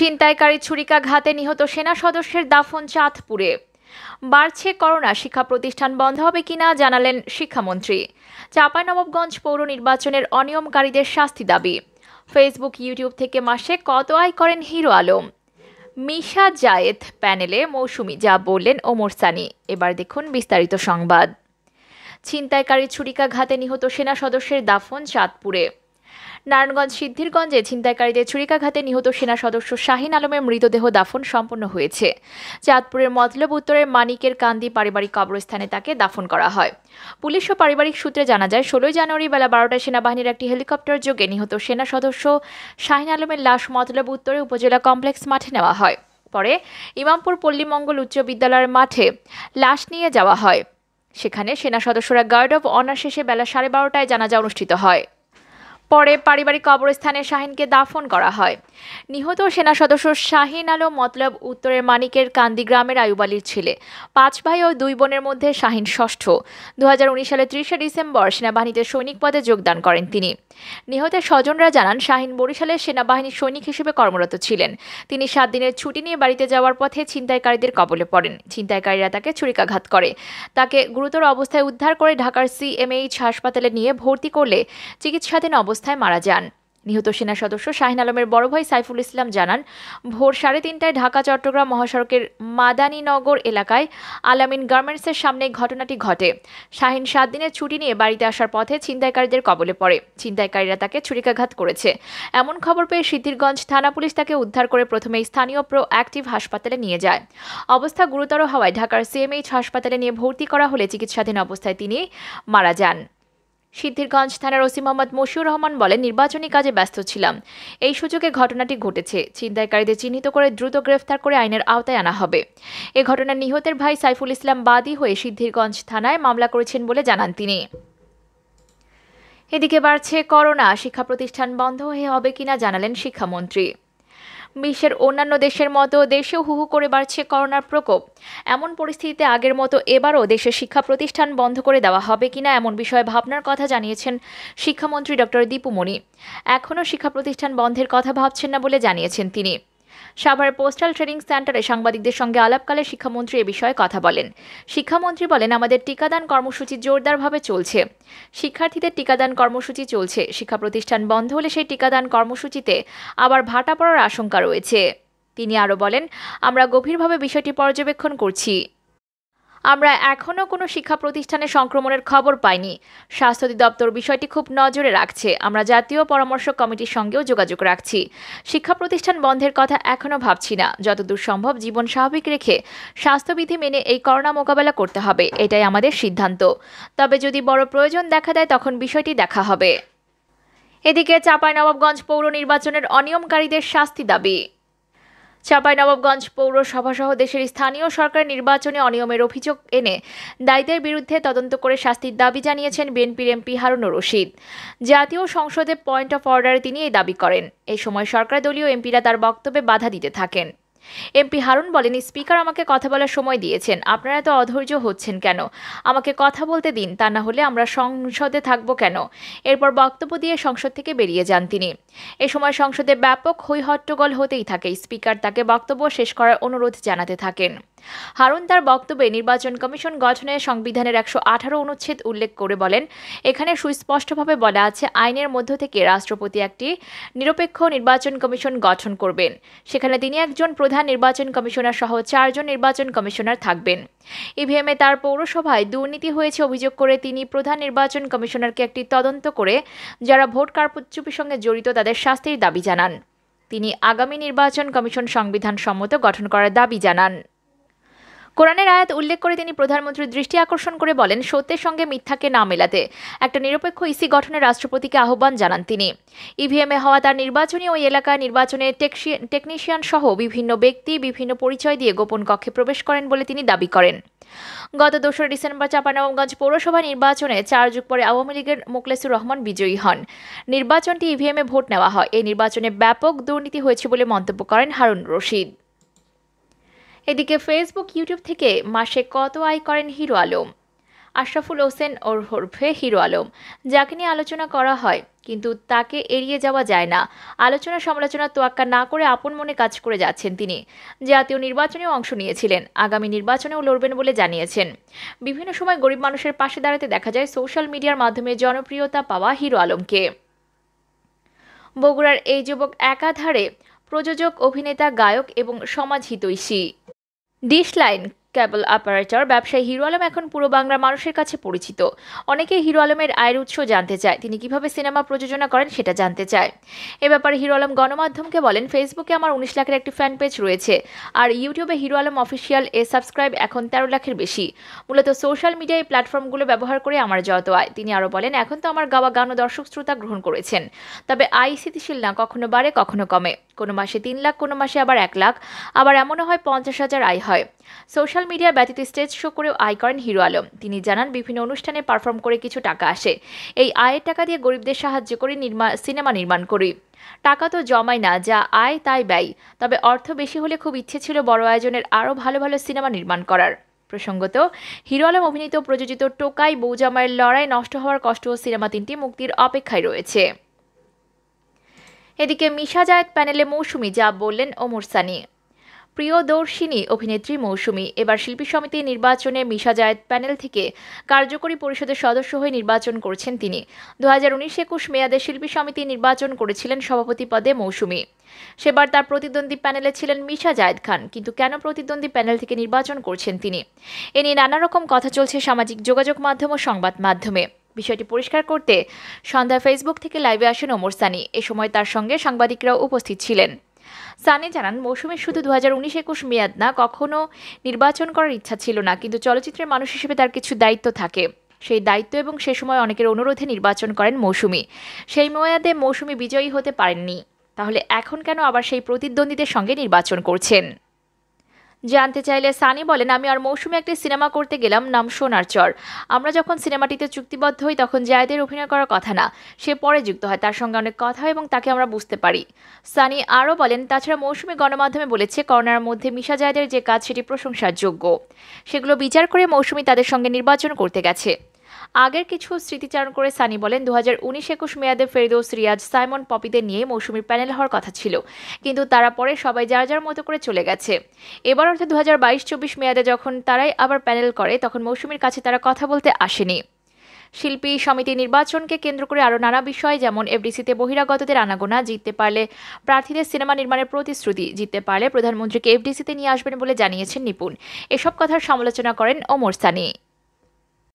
ছিনতাইকারী ছুরিকাঘাতে নিহত সেনা সদস্যের দাফন চাঁদপুরে। বাড়ছে করোনা, শিক্ষা প্রতিষ্ঠান বন্ধ হবে কিনা জানালেন শিক্ষামন্ত্রী। চাঁপাইনবাবগঞ্জ পৌর নির্বাচনের অনিয়মকারীদের শাস্তি দাবি। ফেসবুক, ইউটিউব থেকে মাসে কত আয় করেন হিরো আলম। মিশা জায়েদ প্যানেলে মৌসুমী যা বললেন ওমর সানি। এবার দেখুন বিস্তারিত সংবাদ। ছিনতাইকারী ছুরিকাঘাতে নিহত সেনা সদস্যের দাফন চাঁদপুরে। নারায়ণগঞ্জ সিদ্ধিরগঞ্জে ছিনতাইকারীদের ছুরিকাঘাতে নিহত সেনা সদস্য শাহিন আলমের মৃতদেহ দাফন সম্পন্ন হয়েছে। চাঁদপুরের মতলব উত্তরের মানিকের কান্দি পারিবারিক কবরস্থানে তাকে দাফন করা হয়। পুলিশ ও পারিবারিক সূত্রে জানা যায়, ১৬ জানুয়ারি বেলা ১২টায় সেনাবাহিনীর একটি হেলিকপ্টার যোগে নিহত সেনা সদস্য শাহিন আলমের লাশ মতলব উত্তরে উপজেলা কমপ্লেক্স মাঠে নেওয়া হয়। পরে ইমামপুর পল্লীমঙ্গল উচ্চ বিদ্যালয়ের মাঠে লাশ নিয়ে যাওয়া হয়। সেখানে সেনা সদস্যরা গার্ড অব অনার শেষে বেলা ১২:৩০টায় জানাজা অনুষ্ঠিত হয়। পরে পারিবারিক কবরস্থানে শাহিনকে দাফন করা হয়। নিহত সেনা সদস্য শাহিন আলম মতলব উত্তরের মানিকের কান্দি গ্রামের আয়ুব আলীর ছেলে। ৫ ভাই ও ২ বোনের মধ্যে শাহিন ষষ্ঠ। ২০১৯ সালে ৩০শে ডিসেম্বর সেনাবাহিনীতে সৈনিক পদে যোগদান করেন তিনি। নিহতের স্বজনরা জানান, শাহিন বরিশালের সেনাবাহিনীর সৈনিক হিসেবে কর্মরত ছিলেন। তিনি ৭ দিনের ছুটি নিয়ে বাড়িতে যাওয়ার পথে ছিনতাইকারীদের কবলে পড়েন। ছিনতাইকারীরা তাকে ছুরিকাঘাত করে। তাকে গুরুতর অবস্থায় উদ্ধার করে ঢাকার সিএমএইচ হাসপাতালে নিয়ে ভর্তি করলে চিকিৎসাধীন অবস্থায় মারা যান। নিহত সেনা সদস্য শাহিন আলমের বড় ভাই সাইফুল ইসলাম জানান, ভোর ৩:৩০টায় ঢাকা চট্টগ্রাম মহাসড়কের মাদানীনগর এলাকায় আলামিন গার্মেন্টসের সামনে ঘটনাটি ঘটে। শাহিন ৭ দিনের ছুটি নিয়ে বাড়িতে আসার পথে ছিনতাইকারীদের কবলে পড়ে। ছিনতাইকারীরা তাকে ছুরিকাঘাত করেছে। এমন খবর পেয়ে সিদ্ধিরগঞ্জ থানা পুলিশ তাকে উদ্ধার করে প্রথমে স্থানীয় প্রো অ্যাক্টিভ হাসপাতালে নিয়ে যায়। অবস্থা গুরুতর হওয়ায় ঢাকার সিএমএইচ হাসপাতালে নিয়ে ভর্তি করা হলে চিকিৎসাধীন অবস্থায় তিনি মারা যান। সিদ্ধিরগঞ্জ থানার ওসি মোহাম্মদ মশিউর রহমান বলেন, নির্বাচনী কাজে ব্যস্ত ছিলাম, এই সুযোগে ঘটনাটি ঘটেছে। ছিনতাইকারীদের চিহ্নিত করে দ্রুত গ্রেফতার করে আইনের আওতায় আনা হবে। এ ঘটনায় নিহতের ভাই সাইফুল ইসলাম বাদী হয়ে সিদ্ধিরগঞ্জ থানায় মামলা করেছেন বলে জানান তিনি। এদিকে বাড়ছে করোনা, শিক্ষা প্রতিষ্ঠান বন্ধ হবে কিনা জানালেন শিক্ষামন্ত্রী। বিশ্বের অন্যান্য দেশের মতো দেশেও হু হু করে বাড়ছে করোনার প্রকোপ। এমন পরিস্থিতিতে আগের মতো এবারও দেশের শিক্ষা প্রতিষ্ঠান বন্ধ করে দেওয়া হবে কিনা এমন বিষয়ে ভাবনার কথা জানিয়েছেন শিক্ষামন্ত্রী ডক্টর দীপু মনি। এখনও শিক্ষা প্রতিষ্ঠান বন্ধের কথা ভাবছেন না বলে জানিয়েছেন তিনি। সাভারের পোস্টাল ট্রেনিং সেন্টারে সাংবাদিকদের সঙ্গে আলাপকালে শিক্ষামন্ত্রী এ বিষয়ে কথা বলেন। শিক্ষামন্ত্রী বলেন, আমাদের টিকাদান কর্মসূচি জোরদারভাবে চলছে। শিক্ষার্থীদের টিকাদান কর্মসূচি চলছে। শিক্ষা প্রতিষ্ঠান বন্ধ হলে সেই টিকাদান কর্মসূচিতে আবার ভাটা পড়ার আশঙ্কা রয়েছে। তিনি আরও বলেন, আমরা গভীরভাবে বিষয়টি পর্যবেক্ষণ করছি। আমরা এখনও কোনো শিক্ষা প্রতিষ্ঠানে সংক্রমণের খবর পাইনি। স্বাস্থ্য অধিদপ্তর বিষয়টি খুব নজরে রাখছে। আমরা জাতীয় পরামর্শ কমিটির সঙ্গেও যোগাযোগ রাখছি। শিক্ষা প্রতিষ্ঠান বন্ধের কথা এখনও ভাবছি না। যতদূর সম্ভব জীবন স্বাভাবিক রেখে স্বাস্থ্যবিধি মেনে এই করোনা মোকাবেলা করতে হবে, এটাই আমাদের সিদ্ধান্ত। তবে যদি বড় প্রয়োজন দেখা দেয় তখন বিষয়টি দেখা হবে। এদিকে চাঁপাইনবাবগঞ্জ পৌর নির্বাচনের অনিয়মকারীদের শাস্তি দাবি। চাঁপাইনবাবগঞ্জ পৌরসভাসহ দেশের স্থানীয় সরকার নির্বাচনে অনিয়মের অভিযোগ এনে দায়ীদের বিরুদ্ধে তদন্ত করে শাস্তির দাবি জানিয়েছেন বিএনপির এমপি হারুনুর রশিদ। জাতীয় সংসদে পয়েন্ট অফ অর্ডারে তিনি এই দাবি করেন। এই সময় সরকার দলীয় এমপিরা তার বক্তব্যে বাধা দিতে থাকেন। এমপি হারুন বলেন, স্পিকার আমাকে কথা বলার সময় দিয়েছেন, আপনারা এত অধৈর্য হচ্ছেন কেন? আমাকে কথা বলতে দিন, তা না হলে আমরা সংসদে থাকবো কেন? এরপর বক্তব্য দিয়ে সংসদ থেকে বেরিয়ে যান তিনি। এ সময় সংসদে ব্যাপক হইহট্টগোল হতেই থাকে। স্পিকার তাকে বক্তব্য শেষ করার অনুরোধ জানাতে থাকেন। হারুন তার বক্তব্যে নির্বাচন কমিশন গঠনে সংবিধানের ১১৮ অনুচ্ছেদ উল্লেখ করে বলেন, এখানে সুস্পষ্টভাবে বলা আছে, আইনের মধ্য থেকে রাষ্ট্রপতি একটি নিরপেক্ষ নির্বাচন কমিশন গঠন করবেন। সেখানে তিনি একজন প্রধান নির্বাচন কমিশনার সহ ৪ জন নির্বাচন কমিশনার থাকবেন। ইভিএমে তার পৌরসভায় দুর্নীতি হয়েছে অভিযোগ করে তিনি প্রধান নির্বাচন কমিশনারকে একটি তদন্ত করে যারা ভোট কারচুপির সঙ্গে জড়িত তাদের শাস্তির দাবি জানান। তিনি আগামী নির্বাচন কমিশন সংবিধান সম্মত গঠন করার দাবি জানান। কোরআনের আয়াত উল্লেখ করে তিনি প্রধানমন্ত্রীর দৃষ্টি আকর্ষণ করে বলেন, সত্যের সঙ্গে মিথ্যাকে না মেলাতে একটা নিরপেক্ষ ইসি গঠনের রাষ্ট্রপতিকে আহ্বান জানান তিনি। ইভিএমে হওয়া তার নির্বাচনী ওই এলাকায় নির্বাচনের টেকনিশিয়ান সহ বিভিন্ন ব্যক্তি বিভিন্ন পরিচয় দিয়ে গোপন কক্ষে প্রবেশ করেন বলে তিনি দাবি করেন। গত ২রা ডিসেম্বর চাঁপাইনবাবগঞ্জ পৌরসভা নির্বাচনে ৪ যুগ পরে আওয়ামী লীগের মোখলেসুর রহমান বিজয়ী হন। নির্বাচনটি ইভিএমে ভোট নেওয়া হয়। এই নির্বাচনে ব্যাপক দুর্নীতি হয়েছে বলে মন্তব্য করেন হারুন রশিদ। এদিকে ফেসবুক, ইউটিউব থেকে মাসে কত আয় করেন হিরো আলম। আশরাফুল হোসেন ওরফে হিরো আলম, যাকে নিয়ে আলোচনা করা হয়, কিন্তু তাকে এড়িয়ে যাওয়া যায় না। আলোচনা সমালোচনার তোয়াক্কা না করে আপন মনে কাজ করে যাচ্ছেন তিনি। জাতীয় নির্বাচনেও অংশ নিয়েছিলেন, আগামী নির্বাচনেও লড়বেন বলে জানিয়েছেন। বিভিন্ন সময় গরিব মানুষের পাশে দাঁড়াতে দেখা যায় সোশ্যাল মিডিয়ার মাধ্যমে জনপ্রিয়তা পাওয়া হিরো আলমকে। বগুড়ার এই যুবক একাধারে প্রযোজক, অভিনেতা, গায়ক এবং সমাজহিতৈষী। ডিশ লাইন কেবল অপারেটর ব্যবসায়ী হিরো আলম এখন পুরো বাংলার মানুষের কাছে পরিচিত। অনেকেই হিরো আলমের আয়ের উৎস জানতে চায়, তিনি কিভাবে সিনেমা প্রযোজনা করেন সেটা জানতে চায়। এ ব্যাপারে হিরো আলম গণমাধ্যমকে বলেন, ফেসবুকে আমার 19 লাখের একটি ফ্যান পেজ রয়েছে, আর ইউটিউবে হিরো আলম অফিসিয়াল সাবস্ক্রাইব এখন 13 লাখের বেশি। মূলত সোশ্যাল মিডিয়া এই প্ল্যাটফর্মগুলো ব্যবহার করে আমার যত আয়। তিনি আরও বলেন, এখন তো আমার গাওয়া গানও দর্শক শ্রোতা গ্রহণ করেছেন, তবে আয় স্থিতিশীল না, কখনো বাড়ে কখনো কমে। কোনো মাসে 3 লাখ, কোনো মাসে আবার 1 লাখ, আবার এমনও হয় 50,000 আয় হয়। সোশ্যাল মিডিয়া ব্যতীত স্টেজ শো করেও আয় করেন হিরো আলম। তিনি জানান, বিভিন্ন অনুষ্ঠানে পারফর্ম করে কিছু টাকা আসে, এই আয়ের টাকা দিয়ে গরিবদের সাহায্য করে সিনেমা নির্মাণ করি। টাকা তো জমাই না, যা আয় তাই ব্যয়। তবে অর্থ বেশি হলে খুব ইচ্ছে ছিল বড় আয়োজনের আরও ভালো ভালো সিনেমা নির্মাণ করার। প্রসঙ্গত, হিরো আলম অভিনীত প্রযোজিত টোকাই, বউজামাইয়ের লড়াই, নষ্ট হওয়ার কষ্ট সিনেমা 3টি মুক্তির অপেক্ষায় রয়েছে। এদিকে মিশা জায়েদ প্যানেলে মৌসুমী, যা বললেন ওমর সানি। প্রিয়দর্শিনী অভিনেত্রী মৌসুমী এবার শিল্পী সমিতির নির্বাচনে মিশা জায়েদ প্যানেল থেকে কার্যকরী পরিষদের সদস্য হয়ে নির্বাচন করেছেন তিনি। 2019-21 মেয়াদে শিল্পী সমিতি নির্বাচন করেছিলেন সভাপতি পদে মৌসুমী। সেবার তার প্রতিদ্বন্দ্বী প্যানেলে ছিলেন মিশা জায়েদ খান, কিন্তু কেন প্রতিদ্বন্দ্বী প্যানেল থেকে নির্বাচন করছেন তিনি, এ নিয়ে নানা রকম কথা চলছে সামাজিক যোগাযোগ মাধ্যম ও সংবাদ মাধ্যমে। বিষয়টি পরিষ্কার করতে সন্ধ্যায় ফেসবুক থেকে লাইভে আসেন ওমর সানি। এ সময় তার সঙ্গে সাংবাদিকরাও উপস্থিত ছিলেন। সানি জানান, মৌসুমীর শুধু 2019-21 মেয়াদ না, কখনো নির্বাচন করার ইচ্ছা ছিল না, কিন্তু চলচ্চিত্রের মানুষ হিসেবে তার কিছু দায়িত্ব থাকে। সেই দায়িত্ব এবং সে সময় অনেকের অনুরোধে নির্বাচন করেন মৌসুমী। সেই মেয়াদে মৌসুমী বিজয়ী হতে পারেননি, তাহলে এখন কেন আবার সেই প্রতিদ্বন্দ্বীদের সঙ্গে নির্বাচন করছেন? জানতে চাইলে সানি বলেন, আমি আর মৌসুমী একটি সিনেমা করতে গেলাম, নাম সোনার চর। আমরা যখন সিনেমাটিতে চুক্তিবদ্ধ হই তখন জায়েদের অভিনয় করার কথা না, সে পরে যুক্ত হয়, তার সঙ্গে অনেক কথা হয় এবং তাকে আমরা বুঝতে পারি। সানি আরও বলেন, তাছাড়া মৌসুমী গণমাধ্যমে বলেছে, করোনার মধ্যে মিশা জায়েদের যে কাজ সেটি প্রশংসার যোগ্য। সেগুলো বিচার করে মৌসুমী তাদের সঙ্গে নির্বাচন করতে গেছে। আগের কিছু স্মৃতিচারণ করে সানি বলেন, 2019-21 মেয়াদে ফেরদৌস, রিয়াজ, সাইমন, পপিদের নিয়ে মৌসুমীর প্যানেল হওয়ার কথা ছিল, কিন্তু তারা পরে সবাই যার যার মতো করে চলে গেছে। এবার অর্থাৎ 2022-24 মেয়াদে যখন তারাই আবার প্যানেল করে, তখন মৌসুমীর কাছে তারা কথা বলতে আসেনি। শিল্পী সমিতি নির্বাচনকে কেন্দ্র করে আরও নানা বিষয়, যেমন এফডিসিতে বহিরাগতদের আনাগোনা, জিততে পারলে প্রার্থীদের সিনেমা নির্মাণের প্রতিশ্রুতি, জিততে পারলে প্রধানমন্ত্রীকে এফডিসিতে নিয়ে আসবেন বলে জানিয়েছেন নিপুণ। এসব কথার সমালোচনা করেন ওমর সানি।